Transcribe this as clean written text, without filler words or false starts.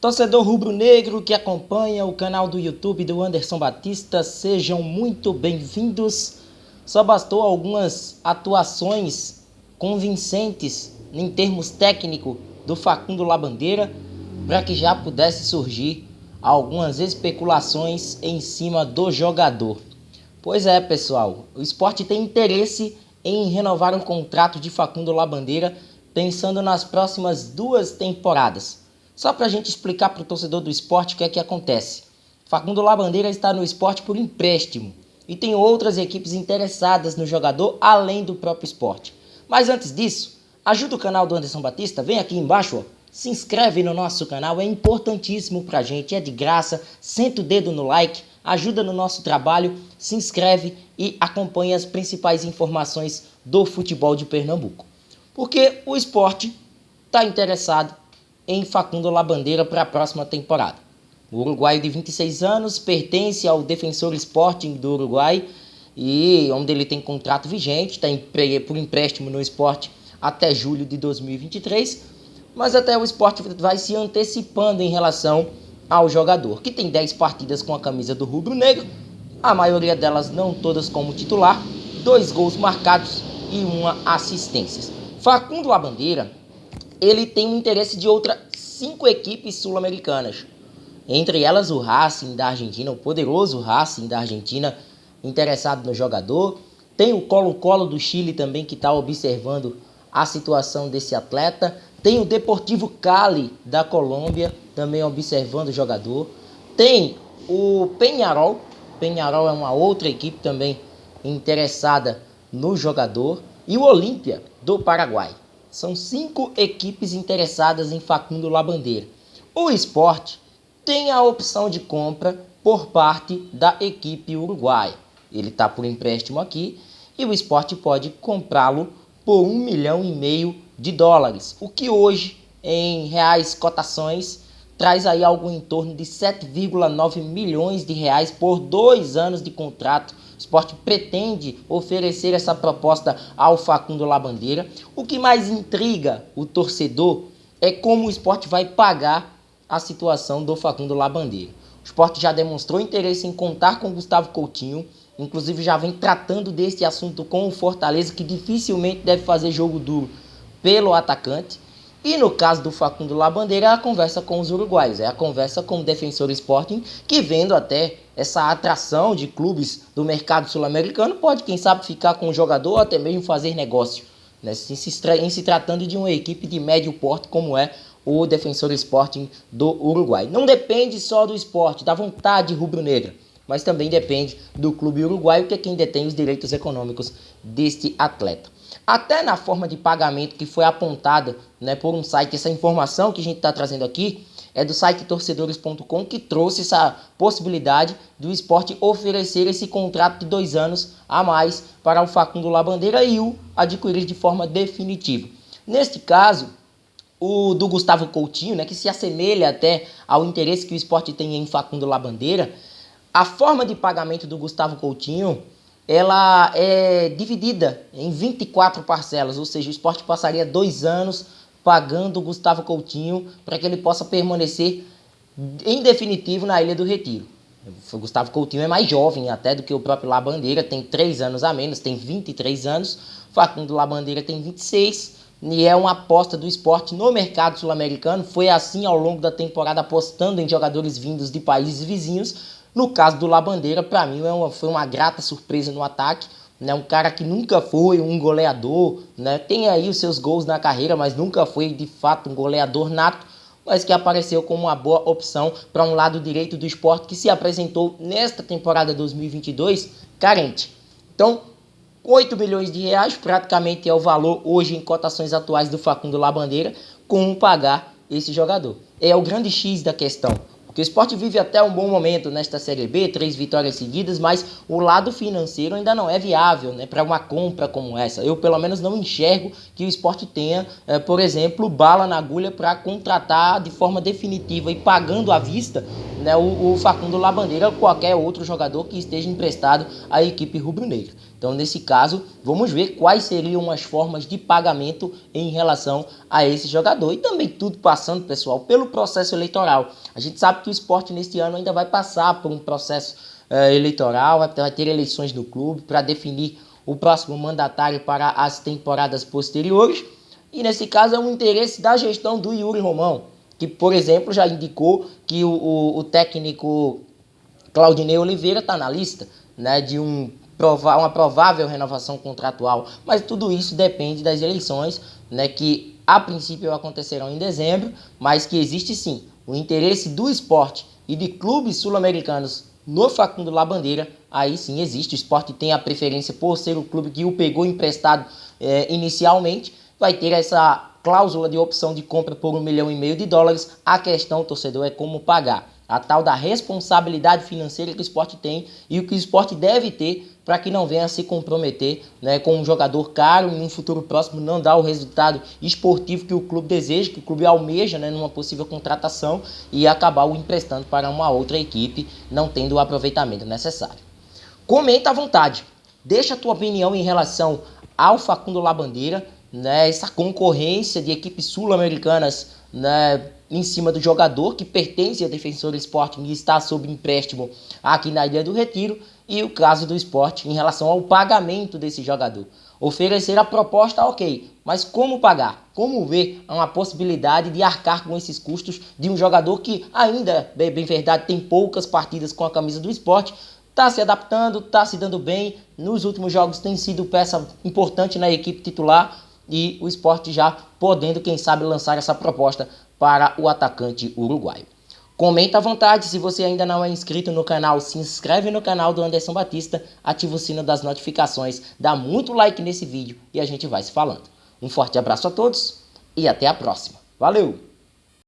Torcedor rubro-negro que acompanha o canal do YouTube do Anderson Batista, sejam muito bem-vindos. Só bastou algumas atuações convincentes em termos técnicos do Facundo Labandeira para que já pudesse surgir algumas especulações em cima do jogador. Pois é, pessoal, o Sport tem interesse em renovar o contrato de Facundo Labandeira pensando nas próximas 2 temporadas. Só para a gente explicar para o torcedor do Sport o que é que acontece. Facundo Labandeira está no Sport por empréstimo e tem outras equipes interessadas no jogador além do próprio Sport. Mas antes disso, ajuda o canal do Anderson Batista, vem aqui embaixo, se inscreve no nosso canal, é importantíssimo para a gente, é de graça, senta o dedo no like, ajuda no nosso trabalho, se inscreve e acompanha as principais informações do futebol de Pernambuco. Porque o Sport está interessado em Facundo Labandeira para a próxima temporada. O uruguaio de 26 anos pertence ao Defensor Sporting do Uruguai, e onde ele tem contrato vigente, está por empréstimo no Sport até julho de 2023, mas até o Sport vai se antecipando em relação ao jogador, que tem 10 partidas com a camisa do rubro-negro, a maioria delas não todas como titular, 2 gols marcados e 1 assistência. Facundo Labandeira, ele tem o interesse de outras 5 equipes sul-americanas, entre elas o Racing da Argentina, o poderoso Racing da Argentina, interessado no jogador. Tem o Colo-Colo do Chile também, que está observando a situação desse atleta. Tem o Deportivo Cali da Colômbia, também observando o jogador. Tem o Peñarol. Peñarol é uma outra equipe também interessada no jogador. E o Olímpia do Paraguai. São 5 equipes interessadas em Facundo Labandeira. O Sport tem a opção de compra por parte da equipe uruguaia. Ele está por empréstimo aqui e o Sport pode comprá-lo por US$ 1,5 milhão, o que hoje, em reais cotações, traz aí algo em torno de 7,9 milhões de reais por 2 anos de contrato. O Sport pretende oferecer essa proposta ao Facundo Labandeira. O que mais intriga o torcedor é como o Sport vai pagar a situação do Facundo Labandeira. O Sport já demonstrou interesse em contar com Gustavo Coutinho, inclusive já vem tratando deste assunto com o Fortaleza, que dificilmente deve fazer jogo duro pelo atacante. E no caso do Facundo Labandeira, é a conversa com os uruguaios, é a conversa com o Defensor Sporting, que vendo até essa atração de clubes do mercado sul-americano, pode, quem sabe, ficar com o jogador ou até mesmo fazer negócio, né? Em se tratando de uma equipe de médio porte como é o Defensor Sporting do Uruguai. Não depende só do Sport, da vontade rubro-negra, mas também depende do clube uruguaio, que é quem detém os direitos econômicos deste atleta. Até na forma de pagamento que foi apontada, né, por um site, essa informação que a gente está trazendo aqui é do site torcedores.com, que trouxe essa possibilidade do Sport oferecer esse contrato de 2 anos a mais para o Facundo Labandeira e o adquirir de forma definitiva. Neste caso, o do Gustavo Coutinho, né, que se assemelha até ao interesse que o Sport tem em Facundo Labandeira, a forma de pagamento do Gustavo Coutinho, ela é dividida em 24 parcelas, ou seja, o Sport passaria 2 anos pagando o Gustavo Coutinho para que ele possa permanecer em definitivo na Ilha do Retiro. O Gustavo Coutinho é mais jovem até do que o próprio Labandeira, tem 3 anos a menos, tem 23 anos, Facundo Labandeira tem 26, e é uma aposta do Sport no mercado sul-americano. Foi assim ao longo da temporada, apostando em jogadores vindos de países vizinhos. No caso do Labandeira, para mim foi uma grata surpresa no ataque, né? Um cara que nunca foi um goleador, né? Tem aí os seus gols na carreira, mas nunca foi de fato um goleador nato, mas que apareceu como uma boa opção para um lado direito do Sport, que se apresentou nesta temporada 2022 carente. Então, 8 milhões de reais praticamente é o valor hoje em cotações atuais do Facundo Labandeira, como pagar esse jogador. É o grande X da questão. Porque o Sport vive até um bom momento nesta Série B, 3 vitórias seguidas, mas o lado financeiro ainda não é viável, né, para uma compra como essa. Eu, pelo menos, não enxergo que o Sport tenha, por exemplo, bala na agulha para contratar de forma definitiva e pagando à vista, né, o Facundo Labandeira ou qualquer outro jogador que esteja emprestado à equipe rubro-negra. Então, nesse caso, vamos ver quais seriam as formas de pagamento em relação a esse jogador. E também tudo passando, pessoal, pelo processo eleitoral. A gente sabe que o esporte neste ano ainda vai passar por um processo eleitoral, vai ter eleições no clube para definir o próximo mandatário para as temporadas posteriores. E nesse caso é um interesse da gestão do Yuri Romão, que, por exemplo, já indicou que o técnico Claudinei Oliveira está na lista, né, de uma provável renovação contratual, mas tudo isso depende das eleições, né, que a princípio acontecerão em dezembro, mas que existe sim o interesse do esporte e de clubes sul-americanos no Facundo Labandeira. Aí sim existe, o esporte tem a preferência por ser o clube que o pegou emprestado inicialmente, vai ter essa cláusula de opção de compra por US$ 1,5 milhão. A questão, torcedor, é como pagar. A tal da responsabilidade financeira que o esporte tem e o que o esporte deve ter para que não venha a se comprometer, né, com um jogador caro e em um futuro próximo não dar o resultado esportivo que o clube deseja, que o clube almeja, né, numa possível contratação, e acabar o emprestando para uma outra equipe, não tendo o aproveitamento necessário. Comenta à vontade, deixa a tua opinião em relação ao Facundo Labandeira, né, essa concorrência de equipes sul-americanas, né, em cima do jogador que pertence ao Defensor Sporting e está sob empréstimo aqui na Ilha do Retiro, e o caso do Sport em relação ao pagamento desse jogador. Oferecer a proposta, ok, mas como pagar? Como ver uma possibilidade de arcar com esses custos de um jogador que ainda, bem verdade, tem poucas partidas com a camisa do Sport, está se adaptando, está se dando bem, nos últimos jogos tem sido peça importante na equipe titular, e o Sport já podendo, quem sabe, lançar essa proposta para o atacante uruguaio. Comenta à vontade, se você ainda não é inscrito no canal, se inscreve no canal do Anderson Batista, ativa o sino das notificações, dá muito like nesse vídeo e a gente vai se falando. Um forte abraço a todos e até a próxima. Valeu!